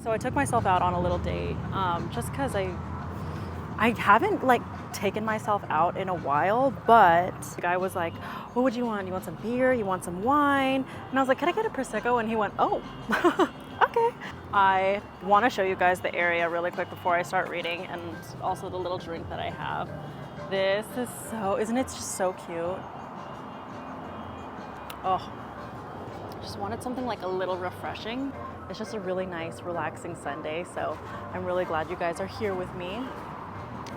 So I took myself out on a little date just because I haven't like taken myself out in a while, but the guy was like, what would you want? You want some beer? You want some wine? And I was like, can I get a Prosecco? And he went, oh, okay. I want to show you guys the area really quick before I start reading, and also the little drink that I have. This is isn't it just so cute? Oh, just wanted something like a little refreshing. It's just a really nice, relaxing Sunday, so I'm really glad you guys are here with me.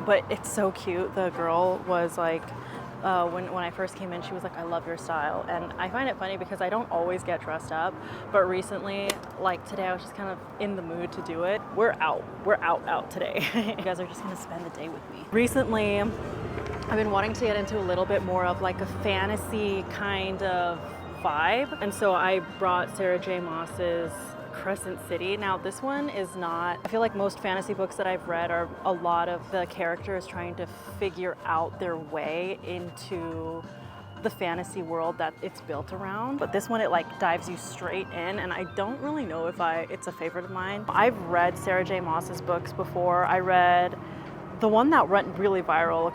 But it's so cute. The girl was like, when I first came in, she was like, I love your style. And I find it funny because I don't always get dressed up, but recently, like today, I was just kind of in the mood to do it. We're out today. You guys are just gonna spend the day with me. Recently, I've been wanting to get into a little bit more of like a fantasy kind of vibe. And so I brought Sarah J. Maas's Crescent City. Now this one is not, I feel like most fantasy books that I've read are a lot of the characters trying to figure out their way into the fantasy world that it's built around. But this one, it like dives you straight in, and I don't really know if it's a favorite of mine. I've read Sarah J. Maas's books before. I read the one that went really viral,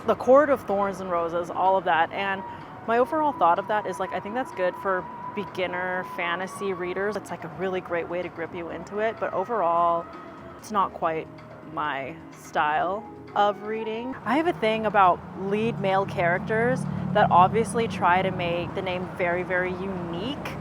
The Court of Thorns and Roses, all of that. And my overall thought of that is like, I think that's good for beginner fantasy readers. It's like a really great way to grip you into it, but overall, it's not quite my style of reading. I have a thing about lead male characters that obviously try to make the name very, very unique,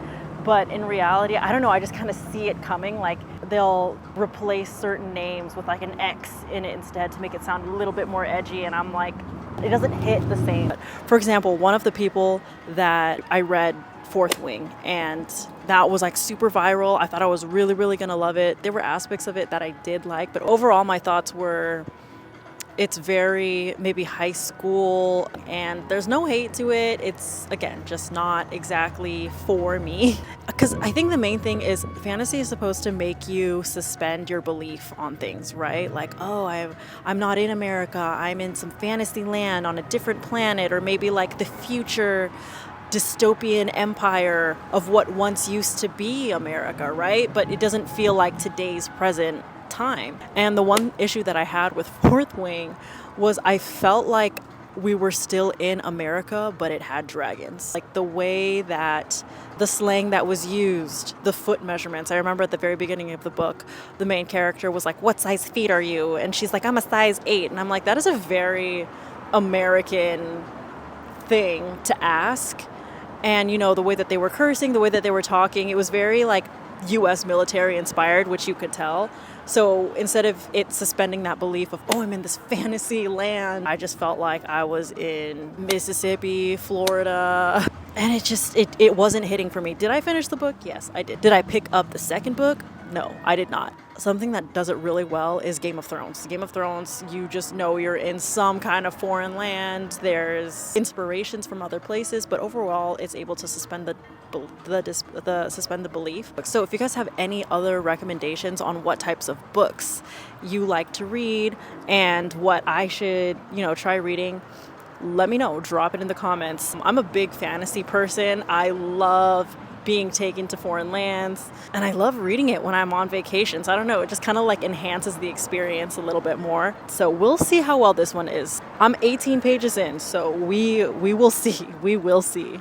but in reality, I don't know, I just kind of see it coming. Like they'll replace certain names with like an X in it instead to make it sound a little bit more edgy, and I'm like, it doesn't hit the same. For example, one of the people that I read Fourth Wing, and that was like super viral. I thought I was really, really gonna love it. There were aspects of it that I did like, but overall my thoughts were, it's very maybe high school, and there's no hate to it. It's, again, just not exactly for me. Because I think the main thing is fantasy is supposed to make you suspend your belief on things, right? Like, oh, I'm not in America. I'm in some fantasy land on a different planet, or maybe like the future dystopian empire of what once used to be America, right? But it doesn't feel like today's present time. And the one issue that I had with Fourth Wing was I felt like we were still in America, but it had dragons. Like the way that the slang that was used, the foot measurements. I remember at the very beginning of the book, the main character was like, what size feet are you? And she's like, I'm a size 8. And I'm like, that is a very American thing to ask. And, you know, the way that they were cursing, the way that they were talking, it was very like US military inspired, which you could tell. So instead of it suspending that belief of, oh, I'm in this fantasy land, I just felt like I was in Mississippi, Florida. And it wasn't hitting for me. Did I finish the book? Yes, I did. Did I pick up the second book? No, I did not. Something that does it really well is Game of Thrones. Game of Thrones, you just know you're in some kind of foreign land. There's inspirations from other places, but overall, it's able to suspend the belief. So if you guys have any other recommendations on what types of books you like to read and what I should, try reading, let me know. Drop it in the comments. I'm a big fantasy person. I love being taken to foreign lands, and I love reading it when I'm on vacation. So I don't know, it just kind of like enhances the experience a little bit more. So we'll see how well this one is. I'm 18 pages in, so we will see. We will see.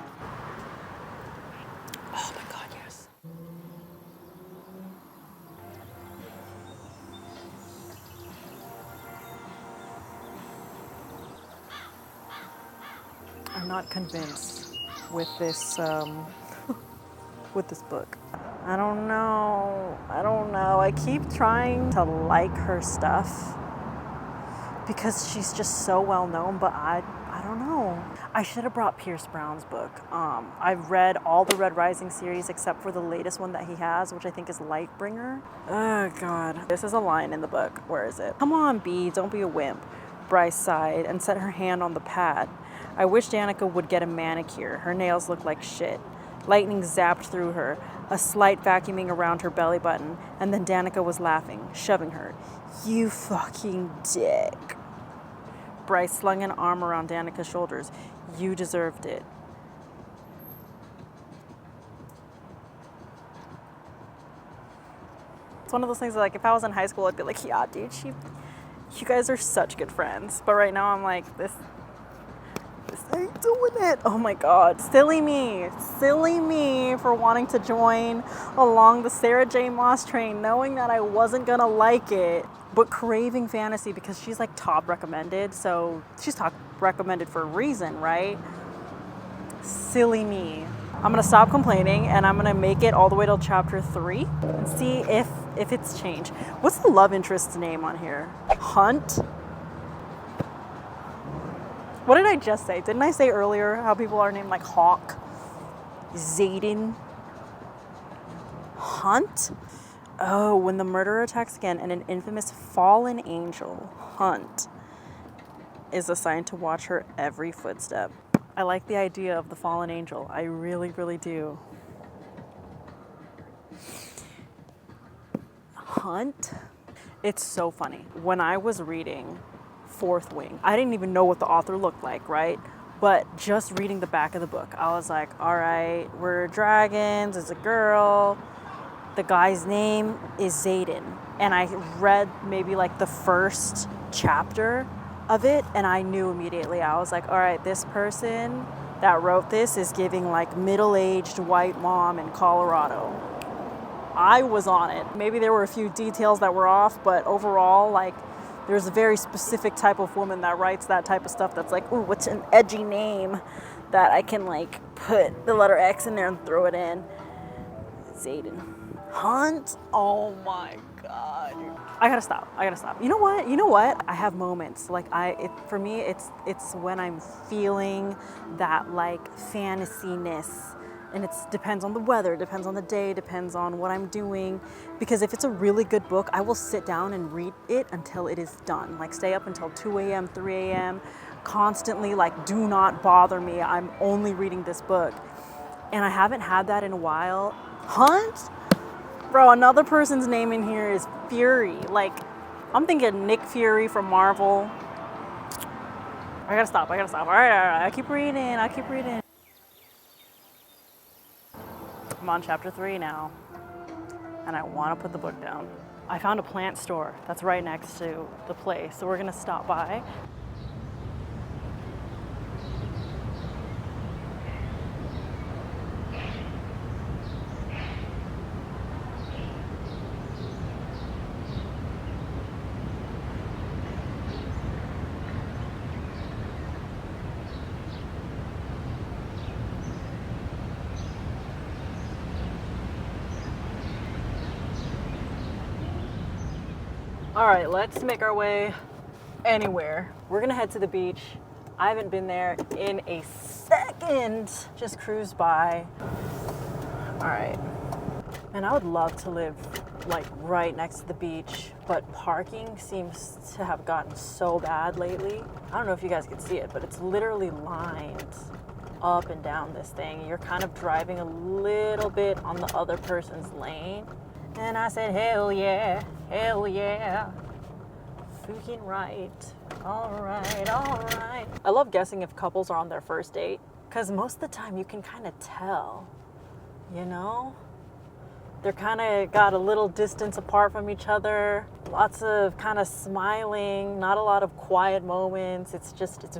Oh my God, yes. I'm not convinced with this with this book. I don't know. I keep trying to like her stuff because she's just so well known, but I don't know. I should have brought Pierce Brown's book. I've read all the Red Rising series except for the latest one that he has, which I think is Lightbringer. Oh God. This is a line in the book. Where is it? Come on, Bee, don't be a wimp. Bryce sighed and set her hand on the pad. I wish Danica would get a manicure. Her nails look like shit. Lightning zapped through her, a slight vacuuming around her belly button, and then Danica was laughing, shoving her. You fucking dick. Bryce slung an arm around Danica's shoulders. You deserved it. It's one of those things that, like, if I was in high school, I'd be like, yeah, dude, you guys are such good friends. But right now I'm like, this ain't doing it. Oh my God, silly me for wanting to join along the Sarah J. Maas train, knowing that I wasn't gonna like it, but craving fantasy because she's like top recommended. So she's top recommended for a reason, right? Silly me. I'm gonna stop complaining and I'm gonna make it all the way till chapter 3 and see if it's changed. What's the love interest's name on here? Hunt? What did I just say? Didn't I say earlier how people are named like Hawk, Zayden, Hunt? Oh, when the murderer attacks again and an infamous fallen angel, Hunt, is assigned to watch her every footstep. I like the idea of the fallen angel. I really, really do. Hunt? It's so funny. When I was reading Fourth Wing, I didn't even know what the author looked like, right? But just reading the back of the book, I was like, all right, we're dragons, it's a girl. The guy's name is Zayden. And I read maybe like the first chapter of it and I knew immediately. I was like, all right, this person that wrote this is giving like middle-aged white mom in Colorado. I was on it. Maybe there were a few details that were off, but overall, like, there's a very specific type of woman that writes that type of stuff that's like, ooh, what's an edgy name that I can like put the letter X in there and throw it in. Zayden. Hunt? Oh my God. I gotta stop. You know what? I have moments. Like for me, it's when I'm feeling that like fantasy-ness. And it depends on the weather, depends on the day, depends on what I'm doing. Because if it's a really good book, I will sit down and read it until it is done. Like stay up until 2 a.m., 3 a.m., constantly like, do not bother me. I'm only reading this book. And I haven't had that in a while. Hunt? Bro, another person's name in here is Fury. Like, I'm thinking Nick Fury from Marvel. I gotta stop. All right. I keep reading. I'm on chapter 3 now, and I want to put the book down. I found a plant store that's right next to the place, so we're gonna stop by. All right, let's make our way anywhere. We're gonna head to the beach. I haven't been there in a second. Just cruise by. All right. And I would love to live like right next to the beach, but parking seems to have gotten so bad lately. I don't know if you guys can see it, but it's literally lined up and down this thing. You're kind of driving a little bit on the other person's lane. And I said, hell yeah. Freaking right. All right. I love guessing if couples are on their first date, because most of the time you can kind of tell, you know? They're kind of got a little distance apart from each other, lots of kind of smiling, not a lot of quiet moments. It's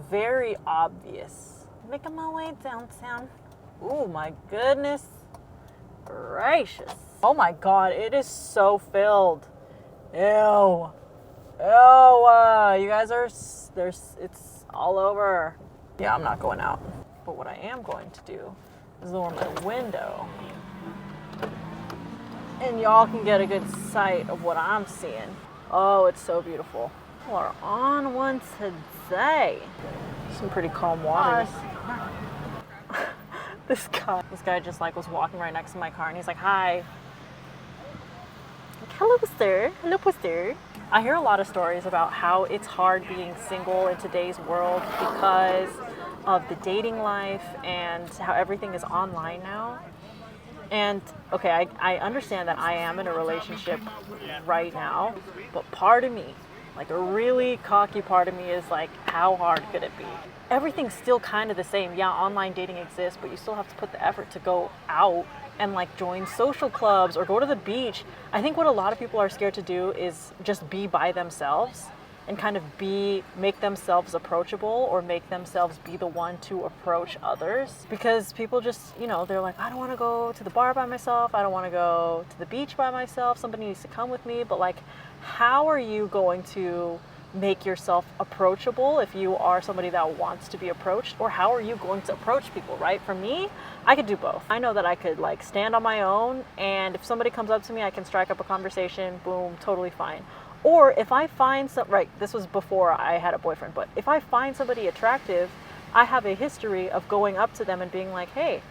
very obvious. Making my way downtown. Oh my goodness gracious. Oh my God, it is so filled. Ew. You guys it's all over. Yeah, I'm not going out. But what I am going to do is lower my window. And y'all can get a good sight of what I'm seeing. Oh, it's so beautiful. We're on one today. Some pretty calm waters. This guy just like was walking right next to my car and he's like, hi. Like, hello, sir. I hear a lot of stories about how it's hard being single in today's world because of the dating life and how everything is online now. And okay, I understand that I am in a relationship right now, but part of me Like a really cocky part of me is like, how hard could it be? Everything's still kind of the same. Yeah, online dating exists, but you still have to put the effort to go out and like join social clubs or go to the beach. I think what a lot of people are scared to do is just be by themselves and kind of make themselves approachable or make themselves be the one to approach others, because people just, you know, they're like, I don't want to go to the bar by myself, I don't want to go to the beach by myself, somebody needs to come with me. But like, how are you going to make yourself approachable if you are somebody that wants to be approached? Or how are you going to approach people, right? For me, I could do both. I know that I could like stand on my own, and if somebody comes up to me, I can strike up a conversation, boom, totally fine. Or if I find this was before I had a boyfriend, but if I find somebody attractive, I have a history of going up to them and being like, hey,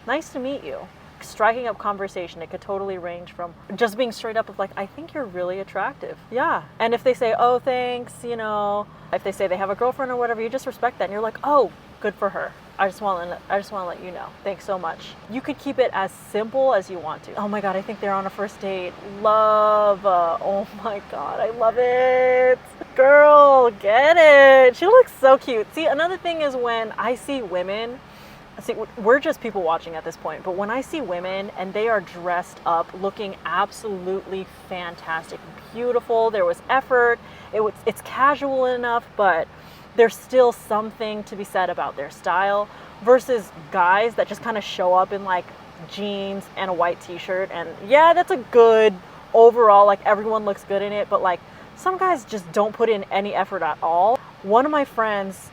nice to meet you. Striking up conversation. It could totally range from just being straight up of like, I think you're really attractive. Yeah. And if they say, oh, thanks, you know, if they say they have a girlfriend or whatever, you just respect that. And you're like, oh, good for her. I just want to let you know. Thanks so much. You could keep it as simple as you want to. Oh my God, I think they're on a first date. Love. Oh my God, I love it. Girl, get it. She looks so cute. See, another thing is when I see women, we're just people watching at this point, but when I see women and they are dressed up looking absolutely fantastic, beautiful, there was effort, it's casual enough, but there's still something to be said about their style, versus guys that just kind of show up in like jeans and a white t-shirt, and yeah, that's a good overall, like everyone looks good in it, but like some guys just don't put in any effort at all. One of my friends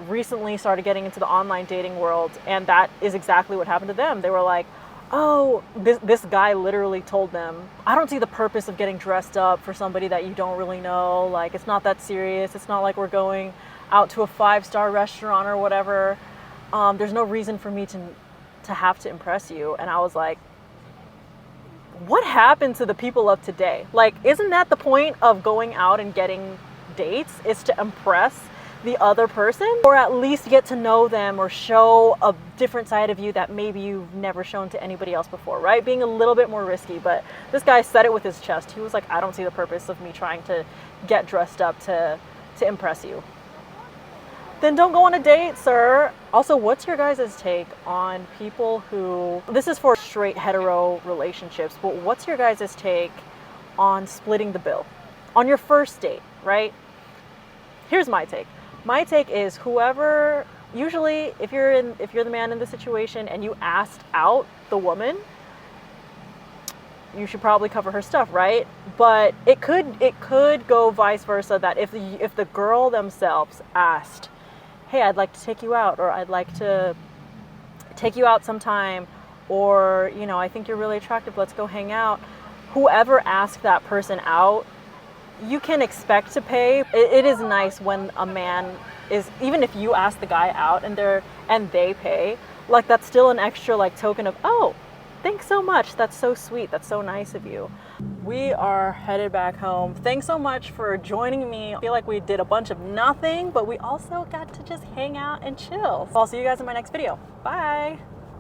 recently started getting into the online dating world, and that is exactly what happened to them. They were like, oh, this guy literally told them, I don't see the purpose of getting dressed up for somebody that you don't really know. Like, it's not that serious. It's not like we're going out to a 5-star restaurant or whatever. There's no reason for me to have to impress you. And I was like, what happened to the people of today? Like, isn't that the point of going out and getting dates, is to impress the other person, or at least get to know them or show a different side of you that maybe you've never shown to anybody else before, right? Being a little bit more risky. But this guy said it with his chest. He was like, I don't see the purpose of me trying to get dressed up to impress you. Then don't go on a date, sir. Also, what's your guys' take on people who, this is for straight hetero relationships, but what's your guys' take on splitting the bill on your first date, right? Here's my take. My take is whoever, usually if you're the man in the situation and you asked out the woman, you should probably cover her stuff, right? But it could go vice versa, that if the girl themselves asked, hey, I'd like to take you out, or I'd like to take you out sometime, or, you know, I think you're really attractive, let's go hang out. Whoever asked that person out, you can expect to pay. It is nice when a man is, even if you ask the guy out and they pay, like that's still an extra like token of, oh, thanks so much. That's so sweet. That's so nice of you. We are headed back home. Thanks so much for joining me. I feel like we did a bunch of nothing, but we also got to just hang out and chill. I'll see you guys in my next video. Bye.